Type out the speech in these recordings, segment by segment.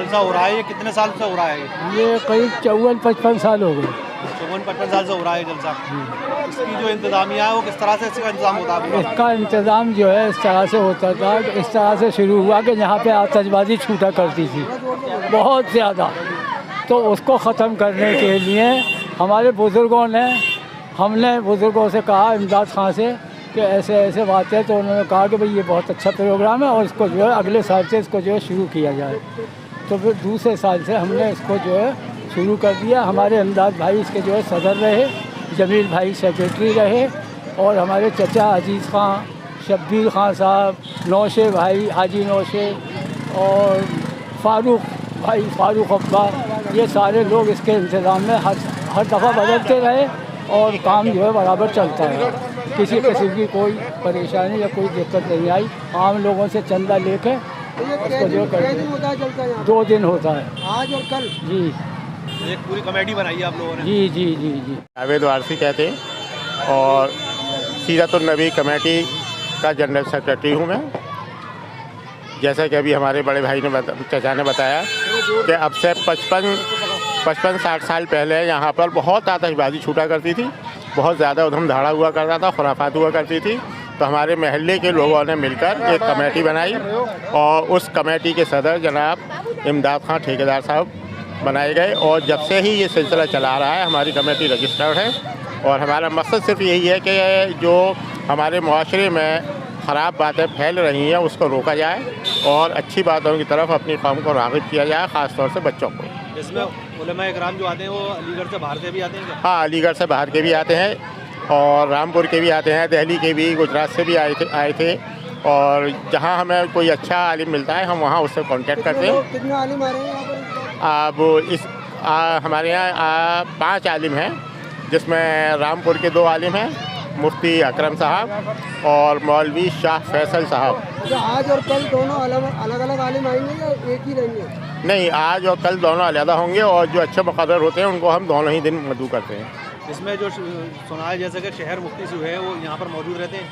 जलसा हो रहा है, ये कितने साल से हो रहा है? ये करीब 54-55 साल हो गए। 54-55 साल से हो रहा है जलसा। इसकी जो इंतजामिया है वो किस तरह से इसका इंतजाम होता है? इसका इंतज़ाम जो है इस तरह से होता था कि इस तरह से शुरू हुआ कि यहाँ पे आतिशबाजी छूटा करती थी बहुत ज़्यादा। तो उसको ख़त्म करने के लिए हमारे बुज़ुर्गों ने, हमने बुज़ुर्गों से कहा, इमदाद खां से, कि ऐसे ऐसे बात है। तो उन्होंने कहा कि भाई ये बहुत अच्छा प्रोग्राम है और इसको जो है अगले साल से इसको जो है शुरू किया जाए। तो फिर दूसरे साल से हमने इसको जो है शुरू कर दिया। हमारे इमदाद भाई इसके जो है सदर रहे, जमील भाई सेक्रेटरी रहे, और हमारे चचा अजीज़ खां, शब्बीर खां साहब, नौशे भाई, हाजी नौशे, और फ़ारूक भाई, फ़ारूक अब्बा, ये सारे लोग इसके इंतज़ाम में हर दफ़ा बदलते रहे और काम जो है बराबर चलता है। किसी किस्म की कोई परेशानी या कोई दिक्कत नहीं आई। आम लोगों से चंदा लेके उसको जो कर 2 दिन होता है, आज और कल। जी, एक पूरी कमेटी बनाई है आप लोगों ने? जी जी जी जी। जावेद वारसी कहते हैं और सीरतुन नबी कमेटी का जनरल सेक्रेटरी हूँ मैं। जैसा कि अभी हमारे बड़े भाई ने चचा ने बताया कि अब से 55-60 साल पहले यहाँ पर बहुत आतिशबाजी छूटा करती थी, बहुत ज़्यादा उधम धाड़ा हुआ करता था, खुराफात हुआ करती थी। तो हमारे महल्ले के लोगों ने मिलकर एक कमेटी बनाई और उस कमेटी के सदर जनाब इमदाद खां ठेकेदार साहब बनाए गए। और जब से ही ये सिलसिला चला रहा है हमारी कमेटी रजिस्टर्ड है और हमारा मकसद सिर्फ यही है कि जो हमारे मुआशरे में ख़राब बातें फैल रही हैं उसको रोका जाए और अच्छी बातों की तरफ अपनी कौम को राग़िब किया जाए, ख़ास तौर से बच्चों को। इसमें उलमा इकराम जो आते हैं वो अलीगढ़ से बाहर से भी आते हैं क्या? हाँ, अलीगढ़ से बाहर के भी आते हैं और रामपुर के भी आते हैं, दिल्ली के भी, गुजरात से भी आए थे। और जहाँ हमें कोई अच्छा आलिम मिलता है हम वहाँ उससे कांटेक्ट करते हैं। कितने आलिम आ रहे हैं यहाँ पर? अब हमारे यहाँ 5 आलिम हैं, जिसमें रामपुर के 2 आलिम हैं, मुफ्ती अकरम साहब और मौलवी शाह फैसल साहब। तो आज और कल दोनों अलग अलग आलिम आएंगे या एक ही रहेंगे? नहीं, आज और कल दोनों अलग होंगे और जो अच्छे मुक़र्रर होते हैं उनको हम दोनों ही दिन मदऊ करते हैं। इसमें जो सुना है जैसे कि शहर मुफ्ती जो है वो यहाँ पर मौजूद रहते हैं?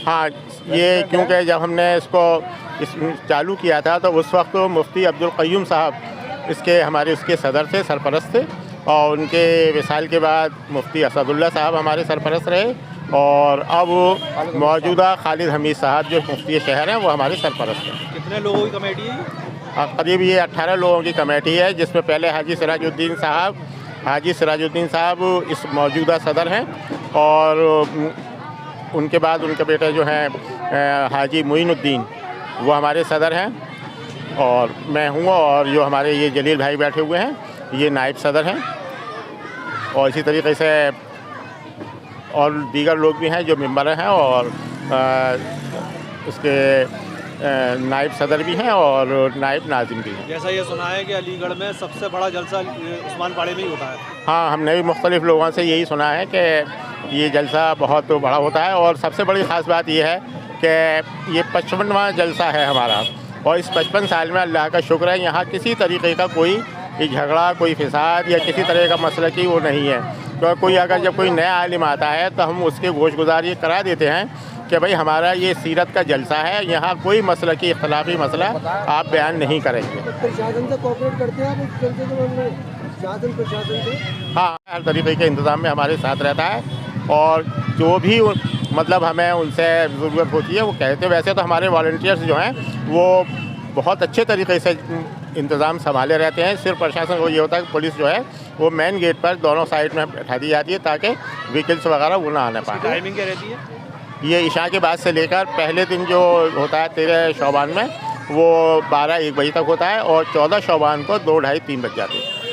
हाँ, ये क्योंकि जब हमने इसको चालू किया था तो उस वक्त मुफ्ती अब्दुल क़य्यूम साहब उसके सदर थे, सरपरस्त थे। और उनके विसाल के बाद मुफ्ती असदुल्ला साहब हमारे सरपरस्त रहे और अब मौजूदा खालिद हमीद साहब जो मुफ्ती शहर हैं वो हमारे सरपरस्त हैं। कितने लोगों की कमेटी है? करीब ये 18 लोगों की कमेटी है, जिसमें पहले हाजी सिराजुद्दीन साहब इस मौजूदा सदर हैं और उनके बाद उनके बेटे जो हैं हाजी मुइनुद्दीन वो हमारे सदर हैं और मैं हूँ, और जो हमारे ये जलील भाई बैठे हुए हैं ये नायब सदर हैं। और इसी तरीके से और दीगर लोग भी हैं जो मेंबर हैं और उसके नायब सदर भी हैं और नायब नाज़िम भी हैं। जैसा ये सुना है कि अलीगढ़ में सबसे बड़ा जलसा उस्मान पाड़े में ही होता है। हाँ, हमने भी मुख्तलिफ़ लोगों से यही सुना है कि ये जलसा बहुत बड़ा होता है और सबसे बड़ी ख़ास बात ये है कि ये 55वां जलसा है हमारा। और इस 55 साल में अल्लाह का शुक्र है यहाँ किसी तरीके का कोई झगड़ा, कोई फिसाद या किसी तरह का मसला की वो नहीं है। तो जब कोई नया आलिम आता है तो हम उसके गोशगुजार ये करा देते हैं कि भाई हमारा ये सीरत का जलसा है, यहाँ कोई मसला की इख्तलाफी मसला आप बयान नहीं करेंगे। प्रशासन से कोऑपरेट करते हैं आप इस जलसे के मामले में? प्रशासन से हाँ, हर तरीके के इंतज़ाम में हमारे साथ रहता है और जो भी मतलब हमें उनसे ज़रूरत होती है वो कहते हैं। वैसे तो हमारे वॉलंटियर्स जो हैं वो बहुत अच्छे तरीके से इंतज़ाम संभाले रहते हैं। सिर्फ प्रशासन को ये होता है कि पुलिस जो है वो मेन गेट पर दोनों साइड में बैठा दी जाती है ताकि व्हीकल्स वगैरह वो ना आने पाए। टाइमिंग क्या रहती है? ये इशा के बाद से लेकर पहले दिन जो होता है 13 शौबान में वो 12-1 बजे तक होता है और 14 शौबान को 2, ढाई, 3 बज जाते हैं।